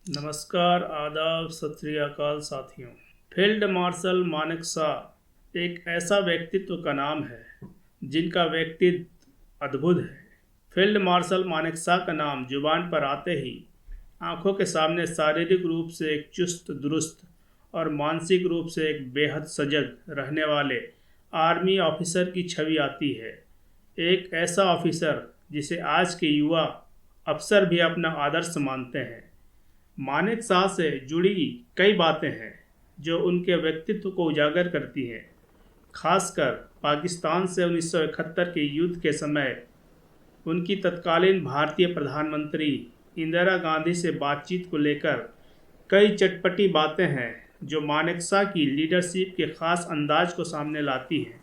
नमस्कार, आदाब, सत श्री अकाल साथियों। फील्ड मार्शल मानेकशॉ एक ऐसा व्यक्तित्व का नाम है जिनका व्यक्तित्व अद्भुत है। फील्ड मार्शल मानेकशॉ का नाम जुबान पर आते ही आंखों के सामने शारीरिक रूप से एक चुस्त दुरुस्त और मानसिक रूप से एक बेहद सजग रहने वाले आर्मी ऑफिसर की छवि आती है। एक ऐसा ऑफिसर जिसे आज के युवा अफसर भी अपना आदर्श मानते हैं। मानेकशॉ से जुड़ी कई बातें हैं जो उनके व्यक्तित्व को उजागर करती हैं। खासकर पाकिस्तान से 1971 के युद्ध के समय उनकी तत्कालीन भारतीय प्रधानमंत्री इंदिरा गांधी से बातचीत को लेकर कई चटपटी बातें हैं जो मानेकशॉ की लीडरशिप के ख़ास अंदाज को सामने लाती हैं।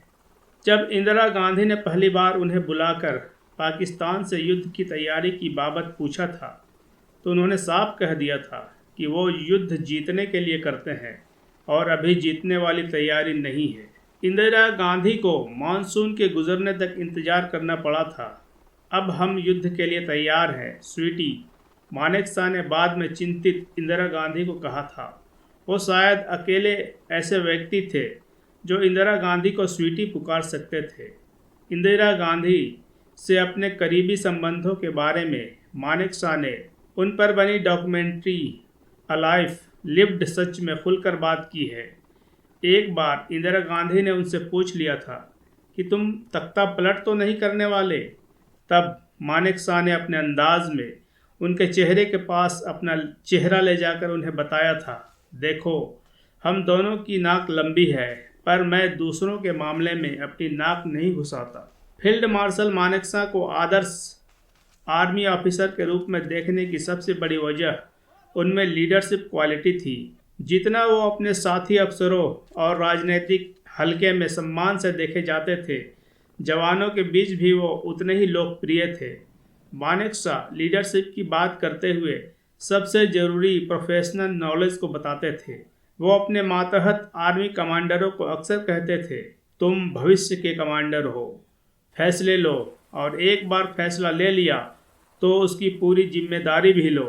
जब इंदिरा गांधी ने पहली बार उन्हें बुलाकर पाकिस्तान से युद्ध की तैयारी की बाबत पूछा था तो उन्होंने साफ कह दिया था कि वो युद्ध जीतने के लिए करते हैं और अभी जीतने वाली तैयारी नहीं है। इंदिरा गांधी को मानसून के गुजरने तक इंतजार करना पड़ा था। अब हम युद्ध के लिए तैयार हैं स्वीटी, मानेकशॉ ने बाद में चिंतित इंदिरा गांधी को कहा था। वो शायद अकेले ऐसे व्यक्ति थे जो इंदिरा गांधी को स्वीटी पुकार सकते थे। इंदिरा गांधी से अपने करीबी संबंधों के बारे में मानेकशॉ ने उन पर बनी डॉक्यूमेंट्री अ लाइफ लिव्ड सच में खुलकर बात की है। एक बार इंदिरा गांधी ने उनसे पूछ लिया था कि तुम तख्ता पलट तो नहीं करने वाले। तब मानेकशॉ ने अपने अंदाज में उनके चेहरे के पास अपना चेहरा ले जाकर उन्हें बताया था, देखो हम दोनों की नाक लंबी है पर मैं दूसरों के मामले में अपनी नाक नहीं घुसाता। फील्ड मार्शल मानेकशॉ को आदर्श आर्मी ऑफिसर के रूप में देखने की सबसे बड़ी वजह उनमें लीडरशिप क्वालिटी थी। जितना वो अपने साथी अफसरों और राजनीतिक हलके में सम्मान से देखे जाते थे, जवानों के बीच भी वो उतने ही लोकप्रिय थे। मानेकशॉ लीडरशिप की बात करते हुए सबसे ज़रूरी प्रोफेशनल नॉलेज को बताते थे। वो अपने मातहत आर्मी कमांडरों को अक्सर कहते थे, तुम भविष्य के कमांडर हो, फैसले लो और एक बार फैसला ले लिया तो उसकी पूरी जिम्मेदारी भी लो।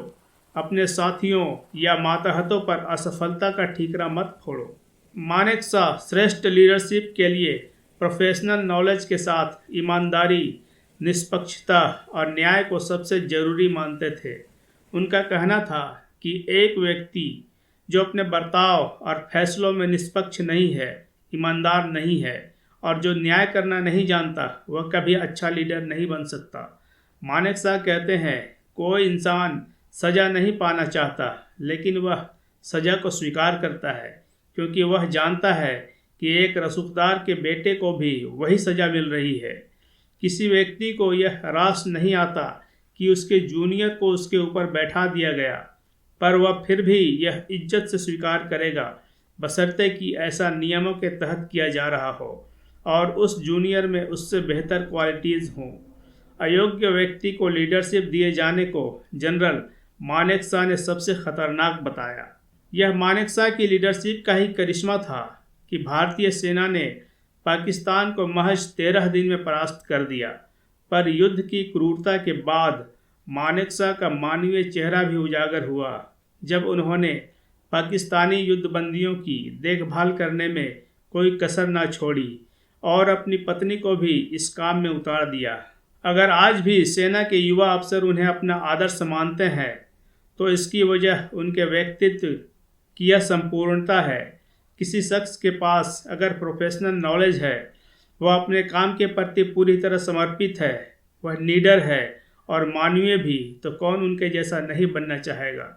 अपने साथियों या मातहतों पर असफलता का ठीकरा मत फोड़ो। मानेकशॉ श्रेष्ठ लीडरशिप के लिए प्रोफेशनल नॉलेज के साथ ईमानदारी, निष्पक्षता और न्याय को सबसे ज़रूरी मानते थे। उनका कहना था कि एक व्यक्ति जो अपने बर्ताव और फैसलों में निष्पक्ष नहीं है, ईमानदार नहीं है और जो न्याय करना नहीं जानता, वह कभी अच्छा लीडर नहीं बन सकता। मानेकशॉ कहते हैं, कोई इंसान सज़ा नहीं पाना चाहता लेकिन वह सज़ा को स्वीकार करता है क्योंकि वह जानता है कि एक रसूखदार के बेटे को भी वही सज़ा मिल रही है। किसी व्यक्ति को यह रास नहीं आता कि उसके जूनियर को उसके ऊपर बैठा दिया गया, पर वह फिर भी यह इज्जत से स्वीकार करेगा बशर्ते कि ऐसा नियमों के तहत किया जा रहा हो और उस जूनियर में उससे बेहतर क्वालिटीज़ हों। अयोग्य व्यक्ति को लीडरशिप दिए जाने को जनरल मानेकशॉ ने सबसे खतरनाक बताया। यह मानेकशॉ की लीडरशिप का ही करिश्मा था कि भारतीय सेना ने पाकिस्तान को महज 13 दिन में परास्त कर दिया, पर युद्ध की क्रूरता के बाद मानेकशॉ का मानवीय चेहरा भी उजागर हुआ जब उन्होंने पाकिस्तानी युद्धबंदियों की देखभाल करने में कोई कसर न छोड़ी और अपनी पत्नी को भी इस काम में उतार दिया। अगर आज भी सेना के युवा अफसर उन्हें अपना आदर्श मानते हैं तो इसकी वजह उनके व्यक्तित्व की यह संपूर्णता है। किसी शख्स के पास अगर प्रोफेशनल नॉलेज है, वह अपने काम के प्रति पूरी तरह समर्पित है, वह लीडर है और मानवीय भी, तो कौन उनके जैसा नहीं बनना चाहेगा।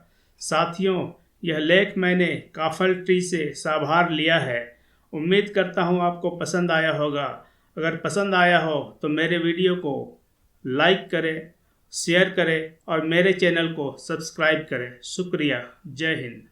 साथियों, यह लेख मैंने काफल ट्री से साभार लिया है। उम्मीद करता हूँ आपको पसंद आया होगा। अगर पसंद आया हो तो मेरे वीडियो को लाइक करें, शेयर करें और मेरे चैनल को सब्सक्राइब करें। शुक्रिया। जय हिंद।